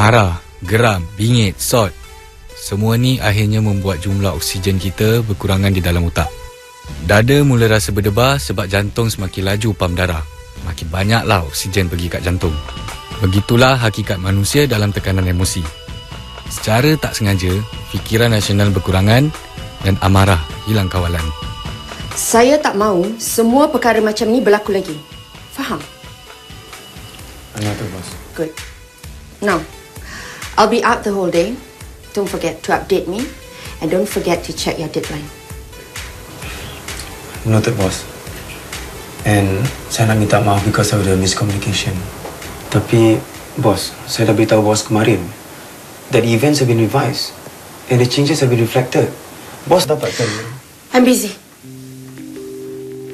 marah, geram, bingit, sot. Semua ni akhirnya membuat jumlah oksigen kita berkurangan di dalam otak. Dada mula rasa berdebar sebab jantung semakin laju pam darah. Makin banyaklah oksigen pergi kat jantung. Begitulah hakikat manusia dalam tekanan emosi. Secara tak sengaja, fikiran rasional berkurangan dan amarah hilang kawalan. Saya tak mahu semua perkara macam ni berlaku lagi. Faham? Betul, bos. Good. Now, I'll be out the whole day. Don't forget to update me and don't forget to check your deadline. Noted, bos. And saya nak minta maaf because of the miscommunication. Tapi, bos, saya dah beritahu bos kemarin that the events have been revised and the changes have been reflected. Bos dapatkan. I'm busy.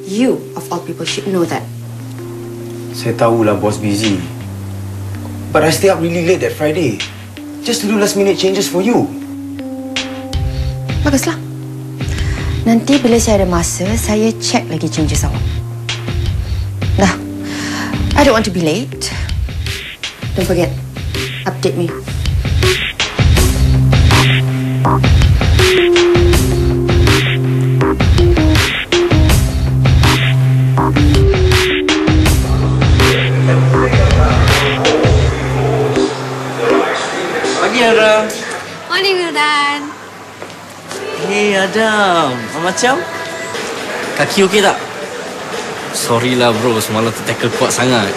You, of all people, should know that. Saya tahulah bos busy. But I stay up really late that Friday just to do last minute changes for you. Baguslah. Nanti bila saya ada masa, saya check lagi changes awak. Dah. I don't want to be late. Don't forget, update me. Pagi, Adam. Morning, Wildan. Hey, Adam. Macam? Kaki okey tak? Sorry lah, bro. Semalam tackle kuat sangat.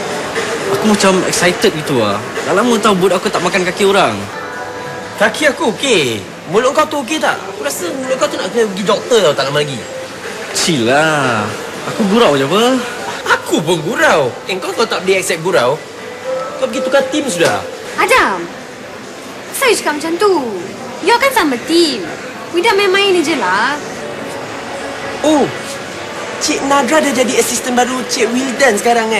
Aku macam excited gitu lah. Dah lama tau buat aku tak makan kaki orang. Kaki aku okey. Mulut kau tu okey tak? Aku rasa mulut kau tu nak kena pergi doktor tau tak lama lagi. Chill lah. Aku gurau je apa? Aku pun gurau. Kau tak boleh accept gurau. Kau pergi tukar tim sudah. Adam, kenapa you cakap macam tu? You kan sama team. We dah main-main je lah. Oh, Cik Nadra dah jadi asisten baru Cik Wildan sekarang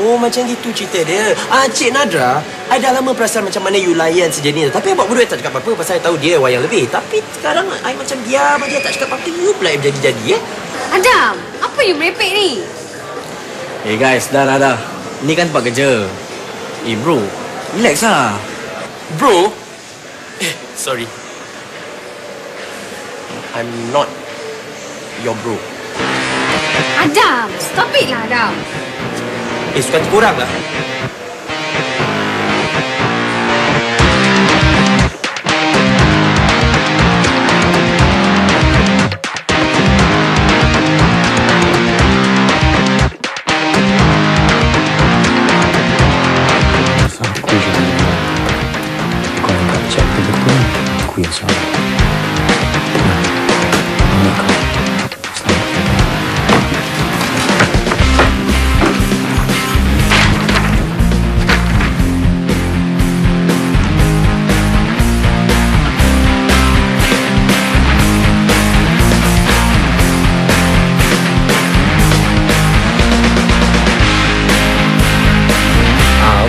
Oh, macam gitu cerita dia. Cik Nadra, I dah lama perasan macam mana you layan sejenis. Tapi abang berdua tak cakap apa-apa pasal I tahu dia wayang lebih. Tapi sekarang I macam diam aja tak cakap apa-apa. You pula yang berjadi-jadi Adam, apa you merepek ni? Hey guys, dah. Ni kan tempat kerja. Bro, relax lah. Bro? Sorry. I'm not your bro. Adam, stop it lah, Adam. Suka hati korang lah.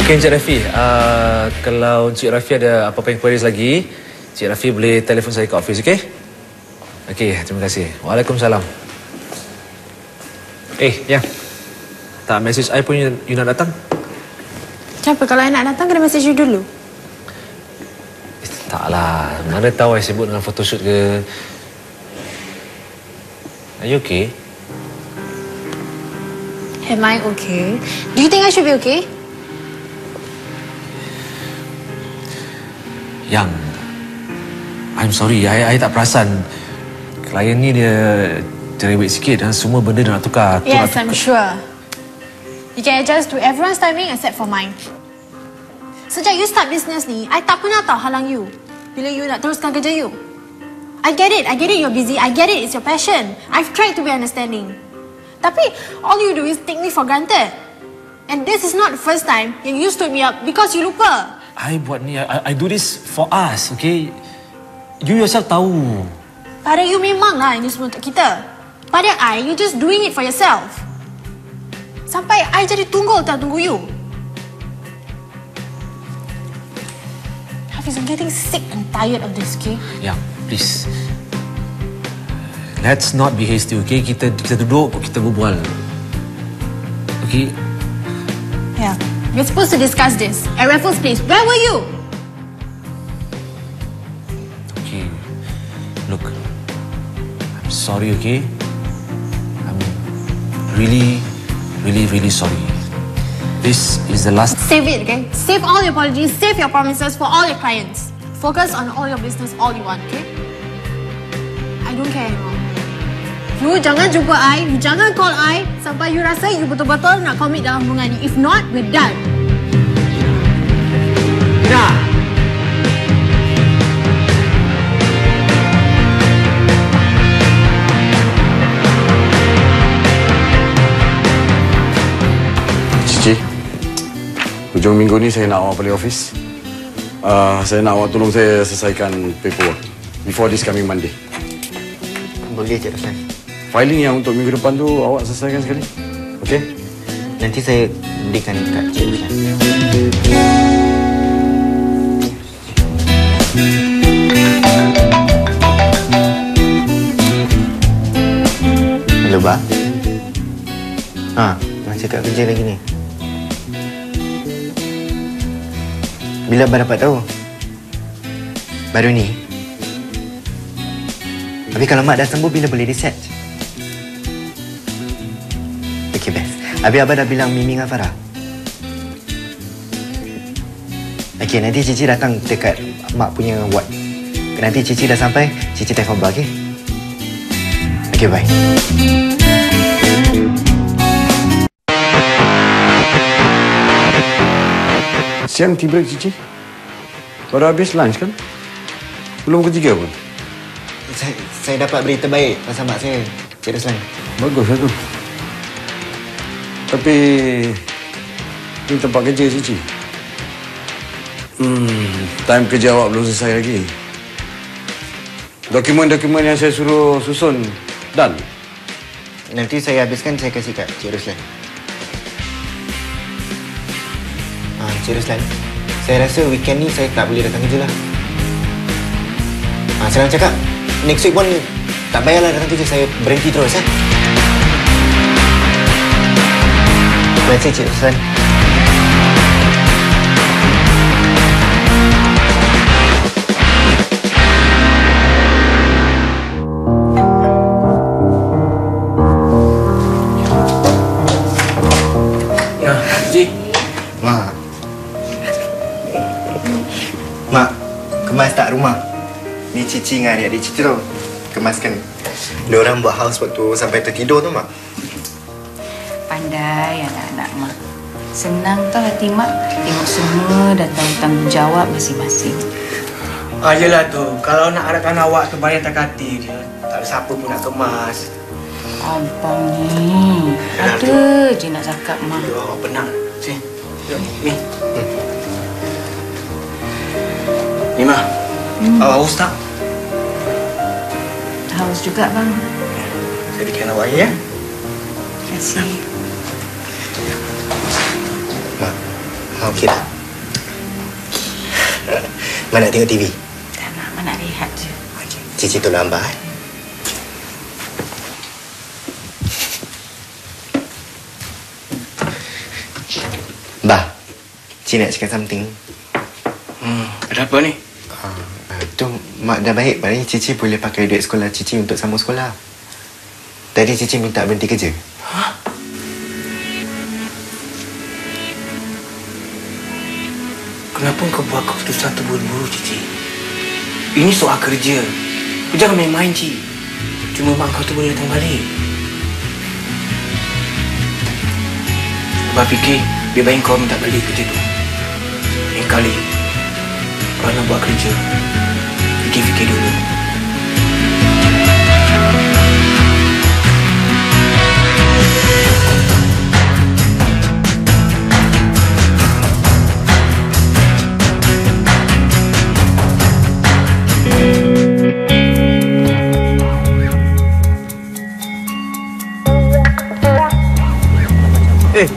Okey, Encik Rafi. Kalau Encik Rafi ada apa-apa inquiries lagi, Encik Rafi boleh telefon saya ke office, okey? Okey, terima kasih. Waalaikumsalam. Yang. Tak message I pun you nak datang? Kenapa? Kalau I nak datang, kena message you dulu. Taklah. Mana tahu I sibuk dengan photoshoot ke. Are you okay? Am I okay? Do you think I should be okay? Yang, I'm sorry, I tak perasan. Klien ni dia cerewet sikit dan semua benda dia nak tukar. Yes, I'm sure. You can adjust to everyone's timing except for mine. Sejak you start business ni, I tak pernah tahu halang you bila you nak teruskan kerja you. I get it you're busy. I get it, it's your passion. I've tried to be understanding. Tapi, all you do is take me for granted. And this is not the first time yang you stood me up because you lupa. I buat ni, I do this for us, okay? You yourself tahu. Pada you memanglah ini semua untuk kita. Pada I, you just doing it for yourself. Sampai I jadi tunggul tak tunggu you. Hafiz, I'm getting sick and tired of this, okay? Yeah, please. Let's not be hasty, okay? Kita duduk, kita berbual. Okay? Yeah. We're supposed to discuss this at Raffles Place. Where were you? sorry, okay? I'm really, really, really sorry. This is the last... Save it, okay? Save all your apologies, save your promises for all your clients. Focus on all your business all you want, okay? I don't care anymore. You jangan jumpa I, you jangan call I sampai you rasa you betul-betul nak commit dalam hubungan ni. If not, we're done. Dah. Cici, hujung minggu ni saya nak awak balik office. Saya nak awak tolong saya selesaikan paperwork before this coming Monday. Boleh, Cik Roslan. Filing yang untuk minggu depan tu awak selesaikan sekali. Okey? Nanti saya berikan kat Cik Roslan. Hello, Ba. Masih kat kerja lagi ni. Bila Ba dapat tahu? Baru ni? Tapi kalau Mak dah sembuh, bila boleh reset? Okey, best. Habis Abah dah bilang Mimi dengan Farah? Okey, nanti Cici datang dekat Mak punya ward. Nanti Cici dah sampai, Cici telefon Abah, okey? Okey, bye. Siang tea break, Cici. Baru habis lunch kan? Belum ketiga pun. Saya dapat berita baik pasal mak saya, Cik Roslan. Bagus lah tu. Tapi ni tempat kerja Cici. Time kerja awak belum selesai lagi. Dokumen-dokumen yang saya suruh susun done. Nanti saya habiskan, saya kasih kat Cik Roslan. Cik Roslan, saya rasa weekend ni saya tak boleh datang kerja lah. Senang cakap, next week pun tak payahlah datang kerja, saya berhenti terus. Terima kasih, Cik Roslan. Ya, Cici. Mak, kemas tak rumah? Ni Cici dengan adik-adik Cici tu. Kemaskan. Diorang buat house waktu sampai tertidur tu, Mak. Pandai anak-anak Mak. Senang tau hati Mak tengok semua dah tahu tanggungjawab masing-masing. Yelah tu. Kalau nak arahkan awak tu bayar tak hati dia. Tak ada siapa pun nak kemas. Abang ni ada je nak cakap Mak. Ya, awak penang. Sini. Ni. Ni, Mak. Awak haus tak? Haus juga, Bang. Saya bikin awak air, ya? Terima kasih. Mak, okey dah. Mak nak tengok TV? Tak nak, Mak nak rehat je. Cici tolong Abah. Bah, Cici nak cakap something. Ada apa ni? Tu Mak dah baik. Maknanya Cici boleh pakai duit sekolah Cici untuk sambung sekolah. Tadi Cici minta berhenti kerja. Kenapa kau buat keputusan terburu-buru, Cici? Ini soal kerja. Kau jangan main-main, Cici. Cuma mak kau tu boleh datang balik. Abah fikir lebih baik kau minta balik kerja tu. Lain kali, kau nak buat kerja, fikir-fikir dulu.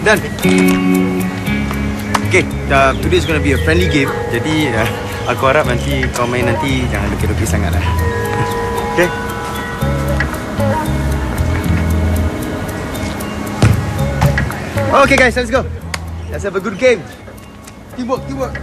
Dan. Okay, today is going to be a friendly game. Jadi, aku harap nanti kau main nanti jangan lekir-lekir sangat lah. Okay? Okay guys, let's go. Let's have a good game. Teamwork, teamwork.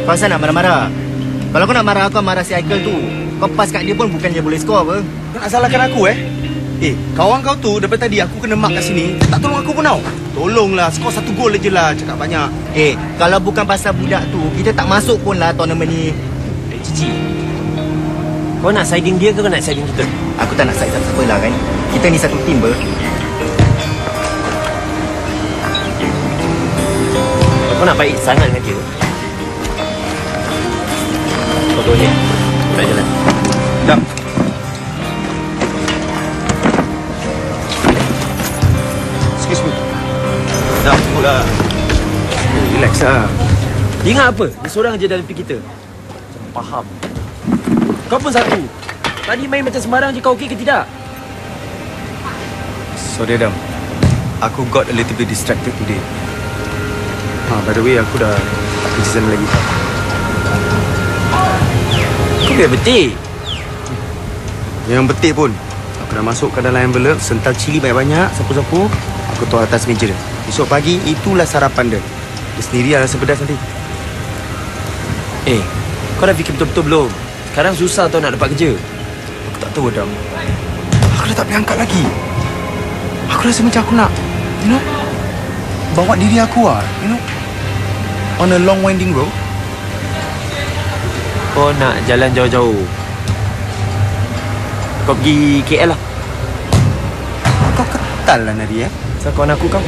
Kau asal nak marah-marah? Kalau kau nak marah aku, marah si Haikal tu. Kau pas kat dia pun bukan dia boleh skor apa. Kau nak salahkan aku kawan kau tu daripada tadi aku kena mark kat sini. Dia tak tolong aku pun tau. Tolonglah, skor 1 gol je lah. Cakap banyak. Kalau bukan pasal budak tu, kita tak masuk pun lah tournament ni. Cici, kau nak siding dia ke kau nak siding kita? Aku tak nak side siapa-siapa lah kan. Kita ni satu tim ber. Kau nak baik sangat dengan dia? Kau tahu ni, nak jalan. Dah. Excuse me. Dah, tunggu lah. Relax lah. Dia ingat apa? Dia seorang je dalam pick kita. Faham. Kau pun satu. Tadi main macam sembarang je, kau okey ke tidak? Sorry Adam. Aku got a little bit distracted today. By the way, aku dah tak kerja sana lagi. Kau biar betik. Yang betik pun. Aku dah masuk ke dalam envelope, sental cili banyak-banyak, sapu-sapu. Aku taruh atas meja dia. Esok pagi, itulah sarapan dia. Dia sendiri lah rasa pedas nanti. Kau dah fikir betul-betul belum? Sekarang susah tau nak dapat kerja. Aku tak tahu Adam. Aku dah tak boleh angkat lagi. Aku rasa macam aku nak, bawa diri aku lah, on a long winding road. Kau nak jalan jauh-jauh. Kau pergi KL lah. Kau ketal lah Nadia. Pasal kawan aku kau.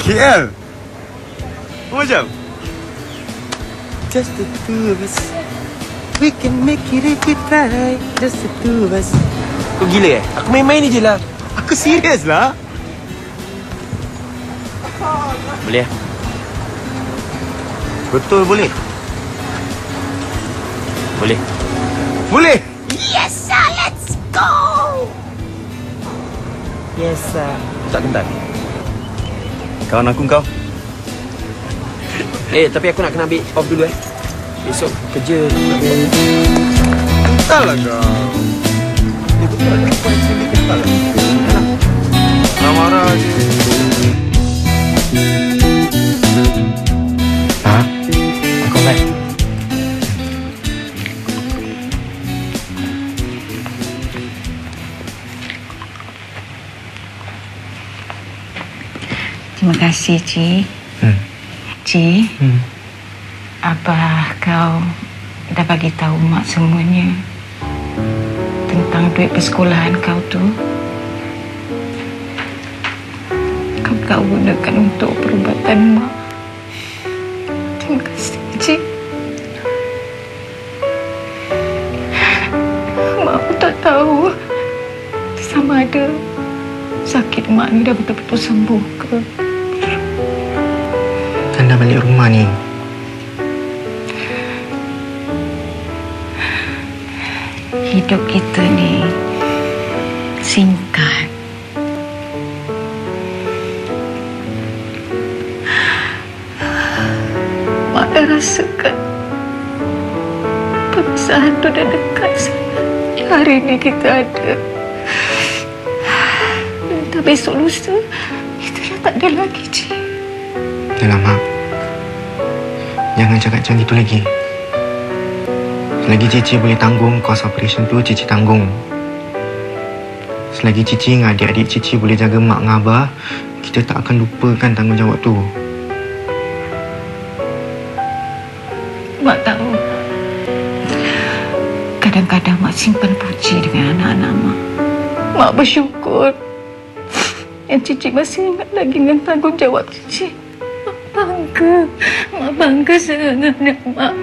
KL? Macam? Just the two of us. We can make it if we try. Just the two of us. Kau gila Aku main-main ni je lah. Aku serius lah. Boleh Betul boleh? Boleh. Boleh? Yes, sir. Let's go. Yes, tak kental. Kawan aku kau. Tapi aku nak kena ambil off dulu Besok kerja. Kental lah kau. Betul lah kau actually kental lah. Marah-marah je. Aku baik. Terima kasih, Cik. Cik, Abah kau dah bagi tahu mak semuanya tentang duit persekolahan kau tu. Kau gunakan untuk perubatan mak. Terima kasih, Cik. Mak pun tak tahu sama ada sakit mak ni dah betul-betul sembuh ke. Kan dah balik rumah ni. Hidup kita ni singkat. Mak dah rasakan perpisahan tu dah dekat sangat. Hari ni kita ada. Entah besok lusa kita dah tak ada lagi, Cik. Yalah, Mak. Jangan cakap macam itu lagi. Selagi Cici boleh tanggung kos operation tu, Cici tanggung. Selagi Cici dengan adik-adik Cici boleh jaga mak dengan abah, kita tak akan lupakan tanggungjawab tu. Mak tahu. Kadang-kadang Mak simpan puji dengan anak-anak Mak. Mak bersyukur yang Cici masih ingat lagi dengan tanggungjawab Cici. Mak bangga. Mak bangga sangat dengan Mak.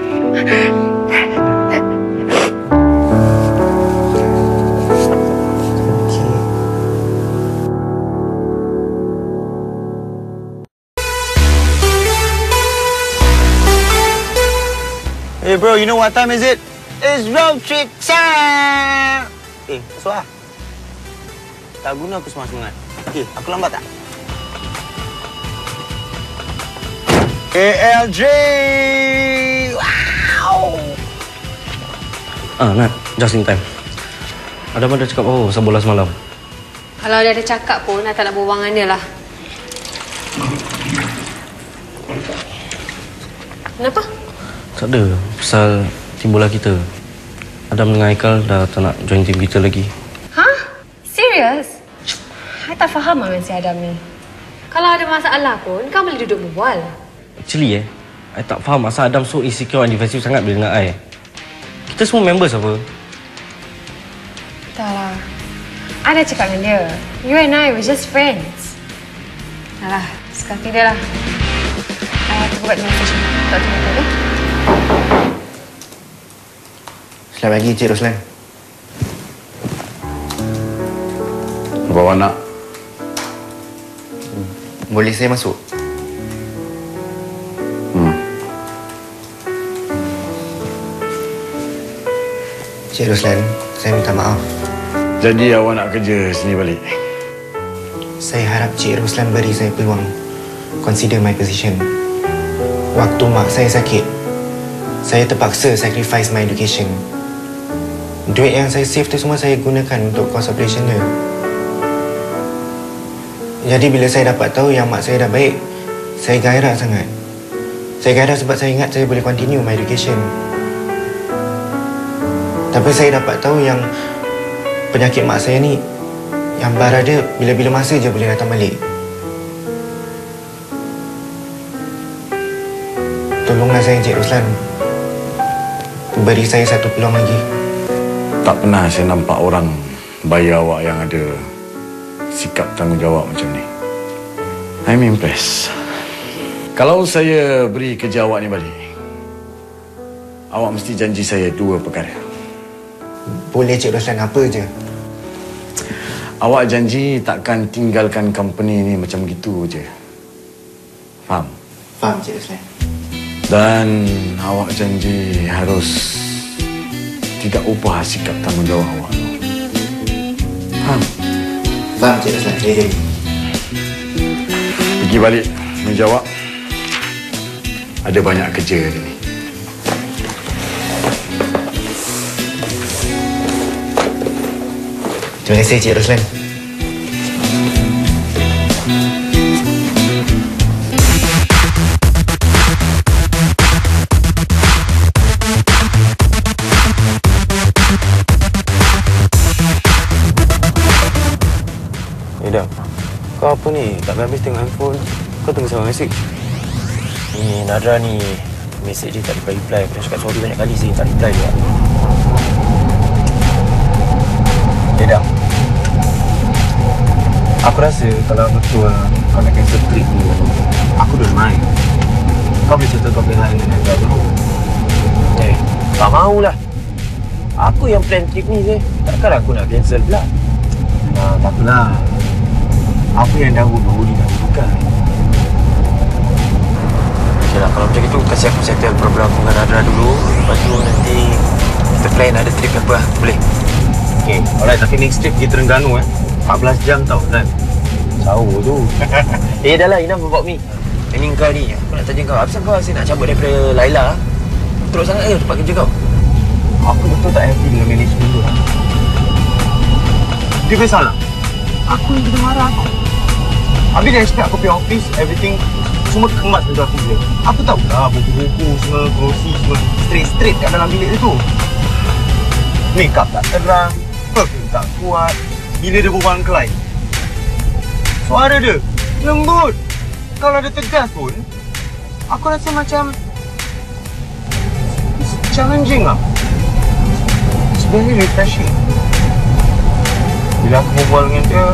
Hey bro, you know what time is it? It's road trip time! Masuk lah. Tak guna aku semangat-semangat. Aku lambat tak? KLJ! Wow! Nat, just in time. Adam dah cakap apa pasal bola semalam? Kalau dia ada cakap pun, I tak nak berbual dengan dia lah. Kenapa? Tak ada. Pasal tim bola kita. Adam dengan Haikal dah tak nak join tim kita lagi. Hah? Serius? I tak faham dengan si Adam ni. Kalau ada masalah pun, kau boleh duduk berbual. Actually I tak faham asal Adam so insecure and defensive sangat bila dengan I. Kita semua members apa? Tak lah. I dah cakap dengan dia. You and I were just friends. Alah, suka hati dia lah. I have to go back to my station. Tak tunggu tu, okay? Selamat pagi, Cik Roslan. Apa awak nak? Boleh saya masuk? Cik Roslan, saya minta maaf. Jadi awak nak kerja sini balik? Saya harap Cik Roslan beri saya peluang. Consider my position. Waktu mak saya sakit, saya terpaksa sacrifice my education. Duit yang saya save tu semua saya gunakan untuk cost operation dia. Jadi bila saya dapat tahu yang mak saya dah baik, saya gairah sangat. Saya gairah sebab saya ingat saya boleh continue my education. Tapi saya dapat tahu yang penyakit mak saya ni, yang bara dia bila-bila masa je boleh datang balik. Tolonglah saya, Cik Roslan. Beri saya satu peluang lagi. Tak pernah saya nampak orang bayar awak yang ada sikap tanggungjawab macam ni. I'm impressed. Kalau saya beri kerja awak ni balik, awak mesti janji saya 2 perkara. Boleh, Cik Roslan, apa je? Awak janji takkan tinggalkan company ni macam gitu je. Faham? Faham, Cik Roslan. Dan awak janji harus tidak ubah sikap tanggungjawab awak. Faham? Faham, Cik Roslan. Saya janji. Pergi balik meja awak. Ada banyak kerja hari ni. Terima kasih, Cik Roslan. Dam, kau apa ni? Tak habis tengok handphone. Kau tengah sama mesej. Ni Nadra ni, mesej dia tak reply. Aku dah cakap sorry banyak kali sih, tak reply dia. Dam, aku rasa kalau betul kau nak cancel trip ni, aku don't mind. Kau boleh settle kau punya hal dengan Nadra dulu. Tak maulah. Aku yang plan trip ni je. Takkan aku nak cancel pula. Tak apalah. Apa yang dahulu didahulukan. Okeylah, kalau macam itu kasih aku settle problem aku dengan Nadra dulu. Lepas tu nanti kita plan ada trip apa lah. Boleh? Okey, alright. Tapi next trip pergi Terengganu 14 jam tau kan. Jauh tu. Dah lah, Inam bawa mi. Ini kau ni, aku nak tanya kau. Apasal kau asyik nak cabut daripada Laila? Teruk sangat ke tempat kerja kau? Aku betul tak happy dengan management tu. Dia bersalah. Aku yang kena marah kau. Habis dia expect aku pergi office, everything semua kemat dengan aku dia. Aku tahu lah buku-buku semua, grocery semua straight kat dalam bilik dia tu. Makeup tak terang, perfume tak kuat. Bila dia berbual dengan klien, suara dia lembut. Kalau dia tegas pun, aku rasa macam it's challenging lah. It's very refreshing. Bila aku berbual dengan dia,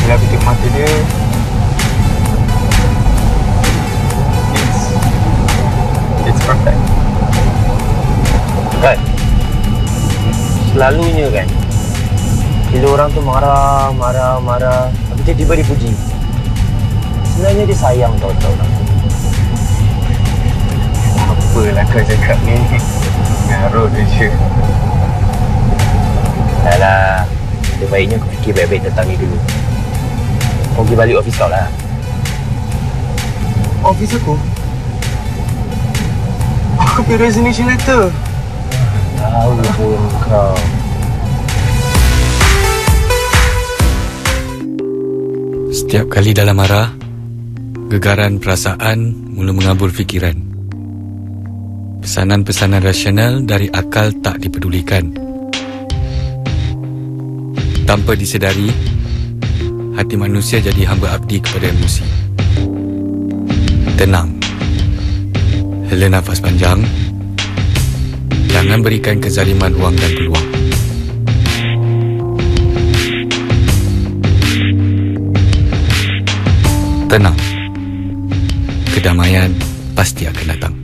bila aku tengok mata dia, it's perfect. Kan? Selalunya kan, bila orang tu marah, tapi tiba-tiba dia puji. Sebenarnya dia sayang tau orang. Apalah kau cakap ni, ngarut je. Dah lah, sebaiknya kau fikir baik-baik tentang ni dulu. Kau pergi balik office kau lah. Office aku? Aku pergi resignation letter. Tahu pun kau. Setiap kali dalam marah, gegaran perasaan mula mengabur fikiran. Pesanan-pesanan rasional dari akal tak dipedulikan. Tanpa disedari, hati manusia jadi hamba abdi kepada emosi. Tenang. Hela nafas panjang. Jangan berikan kezaliman ruang dan peluang. Tenang. Kedamaian pasti akan datang.